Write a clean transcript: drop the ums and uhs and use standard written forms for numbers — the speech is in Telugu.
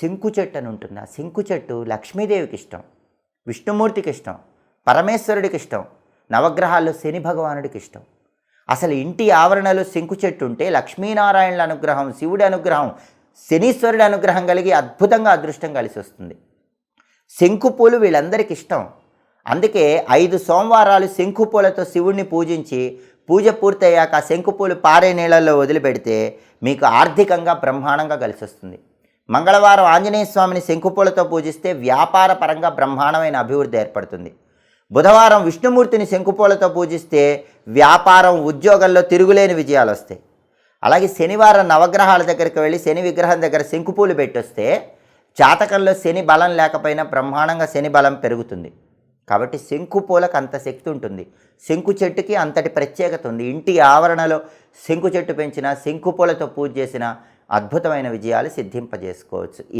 శంకు చెట్టు అని ఉంటుంది. ఆ శంకు చెట్టు లక్ష్మీదేవికి ఇష్టం, విష్ణుమూర్తికి ఇష్టం, పరమేశ్వరుడికి ఇష్టం, నవగ్రహాల్లో శని భగవానుడికి ఇష్టం. అసలు ఇంటి ఆవరణలో శంకు చెట్టు ఉంటే లక్ష్మీనారాయణుల అనుగ్రహం, శివుడి అనుగ్రహం, శనీశ్వరుడి అనుగ్రహం కలిగి అద్భుతంగా అదృష్టం కలిసి వస్తుంది. శంకు పూలు వీళ్ళందరికీ ఇష్టం. అందుకే 5 సోమవారాలు శంకు పూలతో శివుడిని పూజించి పూజ పూర్తయ్యాక ఆ శంకు పూలు పారే నీళ్ళల్లో వదిలిపెడితే మీకు ఆర్థికంగా బ్రహ్మాండంగా కలిసి వస్తుంది. మంగళవారం ఆంజనేయ స్వామిని శంకుపూలతో పూజిస్తే వ్యాపార పరంగా బ్రహ్మాండమైన అభివృద్ధి ఏర్పడుతుంది. బుధవారం విష్ణుమూర్తిని శంకుపూలతో పూజిస్తే వ్యాపారం, ఉద్యోగంలో తిరుగులేని విజయాలు వస్తాయి. అలాగే శనివారం నవగ్రహాల దగ్గరికి వెళ్ళి శని విగ్రహం దగ్గర శంకుపూలు పెట్టొస్తే జాతకంలో శని బలం లేకపోయినా బ్రహ్మాండంగా శని బలం పెరుగుతుంది. కాబట్టి శంకుపూలకు అంత శక్తి ఉంటుంది. శంకు చెట్టుకి అంతటి ప్రత్యేకత ఉంది. ఇంటి ఆవరణలో శంకు చెట్టు పెంచిన, శంకుపూలతో పూజ చేసిన అద్భుతమైన విజయాలు సిద్ధింపజేసుకోవచ్చు.